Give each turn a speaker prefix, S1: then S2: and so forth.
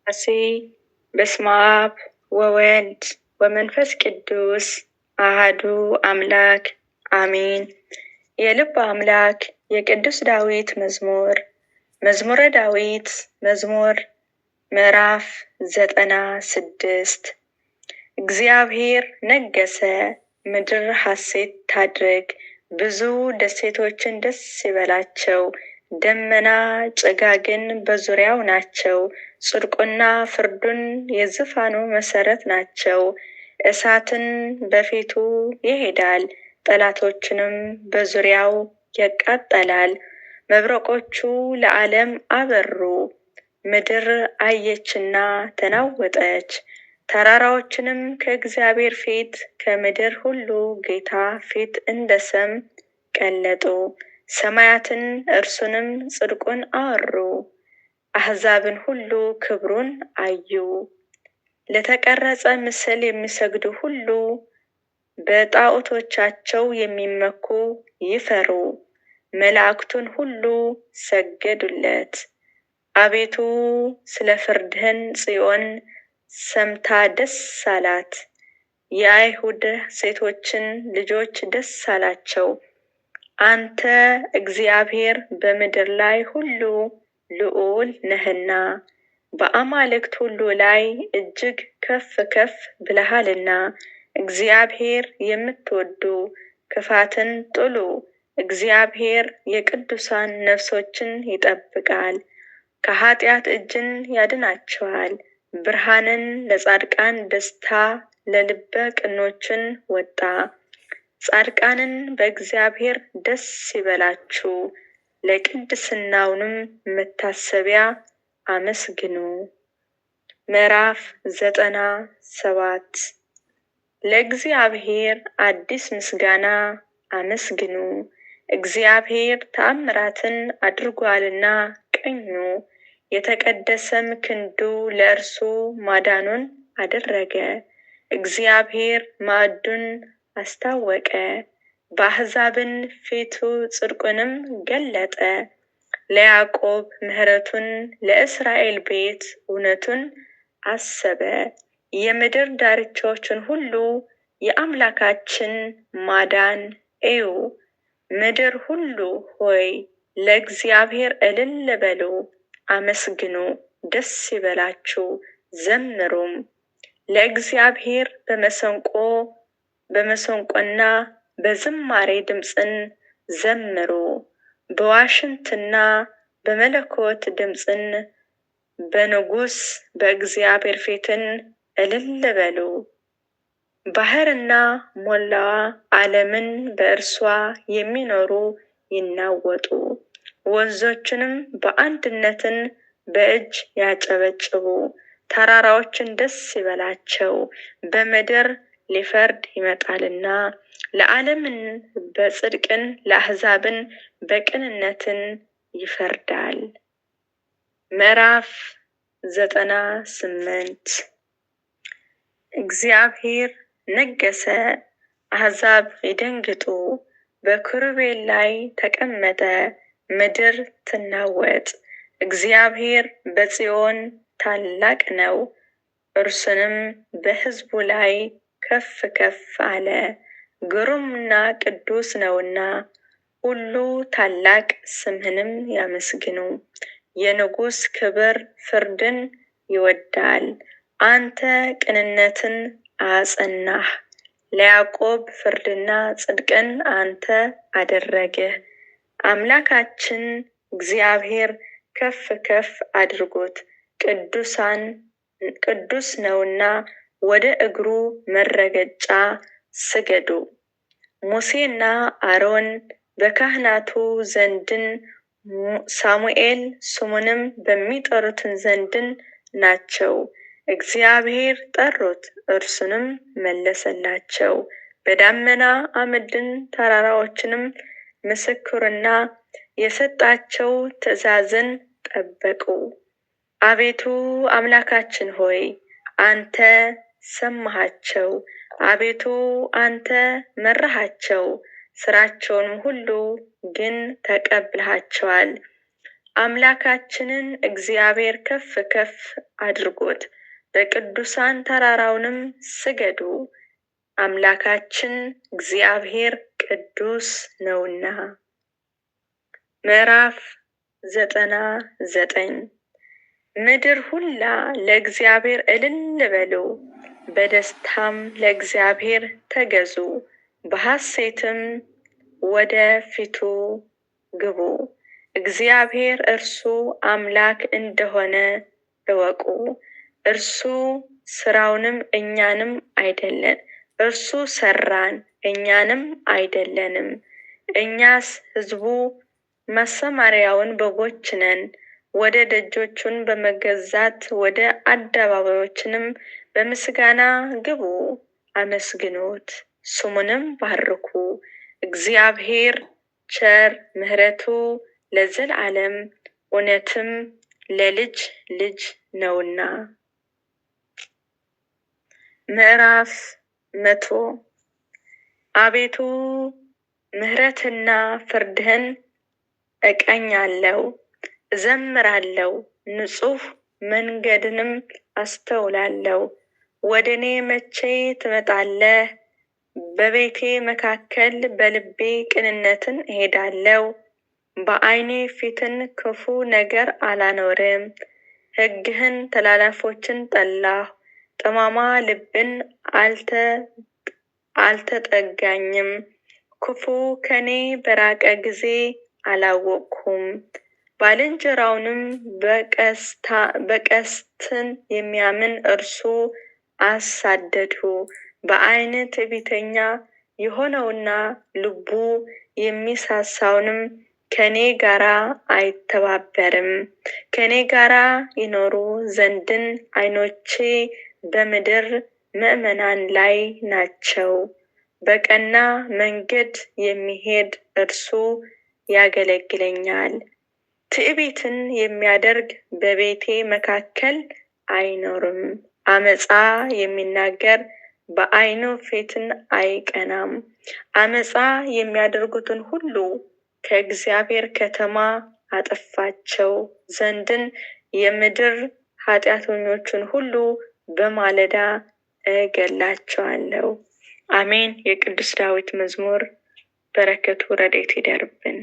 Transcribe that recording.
S1: አሴ በስመ አብ ወወልድ ወመንፈስ ቅዱስ አሐዱ አምላክ አሜን። የልብ አምላክ የቅዱስ ዳዊት መዝሙር መዝሙረ ዳዊት መዝሙር ምዕራፍ 96 እግዚአብሔር ነገሰ፣ ምድር ሐሴት ታድርግ፣ ብዙ ደሴቶችን ደስ ይበላቸው። ደመና ጭጋግን በዙሪያው ናቸው፣ ጽድቁና ፍርዱን የዙፋኑ መሰረት ናቸው። እሳትን በፊቱ ይሄዳል፣ ጠላቶችንም በዙሪያው ያቃጥላል። መብረቆቹ ለዓለም አበሩ፣ ምድር አየችና ተናወጠች። ተራራዎችንም ከእግዚአብሔር ፊት ከምድር ሁሉ ጌታ ፊት እንደ ሰም ቀለጡ። ሰማያትን እርሱንም ጽድቁን አወሩ፣ አሕዛብን ሁሉ ክብሩን አዩ። ለተቀረጸ ምስል የሚሰግዱ ሁሉ በጣዖቶቻቸው የሚመኩ ይፈሩ፣ መላእክቱን ሁሉ ሰገዱለት። አቤቱ ስለ ፍርድህን ጽዮን ሰምታ ደስ አላት፣ የአይሁድ ሴቶችን ልጆች ደስ አላቸው። አንተ እግዚአብሔር በምድር ላይ ሁሉ ልዑል ነህና፣ በአማልክት ሁሉ ላይ እጅግ ከፍ ከፍ ብለሃልና። እግዚአብሔር የምትወዱ ክፋትን ጥሉ፣ እግዚአብሔር የቅዱሳን ነፍሶችን ይጠብቃል፣ ከኃጢአት እጅን ያድናቸዋል። ብርሃንን ለጻድቃን ደስታ ለልበ ቅኖችን ወጣ። ጻድቃንን በእግዚአብሔር ደስ ይበላችሁ፣ ለቅድስናውንም መታሰቢያ አመስግኑ። ምዕራፍ 97 ለእግዚአብሔር አዲስ ምስጋና አመስግኑ፣ እግዚአብሔር ተአምራትን አድርጓልና ቀኙ። የተቀደሰም ክንዱ ለእርሱ ማዳኑን አደረገ። እግዚአብሔር ማዕዱን አስታወቀ፣ በአሕዛብን ፊቱ ጽድቁንም ገለጠ። ለያዕቆብ ምሕረቱን ለእስራኤል ቤት እውነቱን አሰበ። የምድር ዳርቻዎችን ሁሉ የአምላካችን ማዳን እዩ። ምድር ሁሉ ሆይ ለእግዚአብሔር እልል በሉ፣ አመስግኑ፣ ደስ ይበላችሁ፣ ዘምሩም። ለእግዚአብሔር በመሰንቆና በዝማሬ ድምፅን ዘምሩ፣ በዋሽንትና በመለኮት ድምፅን በንጉሥ በእግዚአብሔር ፊትን እልል በሉ። ባሕርና ሞላዋ ዓለምን በእርሷ የሚኖሩ ይናወጡ፣ ወንዞችንም በአንድነትን በእጅ ያጨበጭቡ። ተራራዎችን ደስ ይበላቸው፣ በምድር ሊፈርድ ይመጣልና። ለዓለምን በጽድቅን ለአሕዛብን በቅንነትን ይፈርዳል። ምዕራፍ 98 እግዚአብሔር ነገሰ፣ አሕዛብ ይደንግጡ። በኪሩቤል ላይ ተቀመጠ፣ ምድር ትናወጥ። እግዚአብሔር በጽዮን ታላቅ ነው፣ እርሱንም በሕዝቡ ላይ ከፍ ከፍ አለ። ግሩምና ቅዱስ ነውና ሁሉ ታላቅ ስምህንም ያመስግኑ። የንጉሥ ክብር ፍርድን ይወዳል። አንተ ቅንነትን አጸናህ፣ ለያዕቆብ ፍርድና ጽድቅን አንተ አደረግህ። አምላካችን እግዚአብሔር ከፍ ከፍ አድርጉት፣ ቅዱስ ነውና ወደ እግሩ መረገጫ ስገዱ። ሙሴና አሮን በካህናቱ ዘንድን ሳሙኤል ስሙንም በሚጠሩትን ዘንድን ናቸው። እግዚአብሔር ጠሩት፣ እርሱንም መለሰላቸው። በደመና አምድን ተራራዎችንም ምስክርና የሰጣቸው ትእዛዝን ጠበቁ። አቤቱ አምላካችን ሆይ አንተ ሰማሃቸው፣ አቤቱ አንተ መራሃቸው። ስራቸውንም ሁሉ ግን ተቀብለሃቸዋል። አምላካችንን እግዚአብሔር ከፍ ከፍ አድርጎት በቅዱሳን ተራራውንም ስገዱ፣ አምላካችን እግዚአብሔር ቅዱስ ነውና። ምዕራፍ 99 ምድር ሁላ ለእግዚአብሔር እልል በሉ፣ በደስታም ለእግዚአብሔር ተገዙ፣ በሐሴትም ወደ ፊቱ ግቡ። እግዚአብሔር እርሱ አምላክ እንደሆነ እወቁ። እርሱ ስራውንም እኛንም አይደለን፣ እርሱ ሰራን እኛንም አይደለንም። እኛስ ሕዝቡ ማሰማሪያውን በጎች ነን። ወደ ደጆቹን በመገዛት ወደ አደባባዮችንም በምስጋና ግቡ። አመስግኑት፣ ስሙንም ባርኩ። እግዚአብሔር ቸር፣ ምሕረቱ ለዘላለም እውነትም ለልጅ ልጅ ነውና። ምዕራፍ 100 አቤቱ ምሕረትና ፍርድህን እቀኛለሁ፣ እዘምራለሁ፣ ንጹሕ መንገድንም አስተውላለሁ። ወደ እኔ መቼ ትመጣለህ? በቤቴ መካከል በልቤ ቅንነትን እሄዳለሁ። በዓይኔ ፊትን ክፉ ነገር አላኖርም። ሕግህን ተላላፎችን ጠላሁ፣ ጠማማ ልብን አልተጠጋኝም። ክፉ ከኔ በራቀ ጊዜ አላወቅሁም። ባልንጀራውንም በቀስትን የሚያምን እርሱ አሳደድሁ። በዓይን ትዕቢተኛ የሆነውና ልቡ የሚሳሳውንም ከኔ ጋራ አይተባበርም። ከኔ ጋራ ይኖሩ ዘንድን ዓይኖቼ በምድር ምዕመናን ላይ ናቸው። በቀና መንገድ የሚሄድ እርሱ ያገለግለኛል። ትዕቢትን የሚያደርግ በቤቴ መካከል አይኖርም። አመፃ የሚናገር በዓይኑ ፊትን አይቀናም። አመፃ የሚያደርጉትን ሁሉ ከእግዚአብሔር ከተማ አጠፋቸው ዘንድን የምድር ኃጢአተኞችን ሁሉ በማለዳ እገላቸዋለሁ። አሜን። የቅዱስ ዳዊት መዝሙር። በረከቱ ረድኤቱ ይደርብን።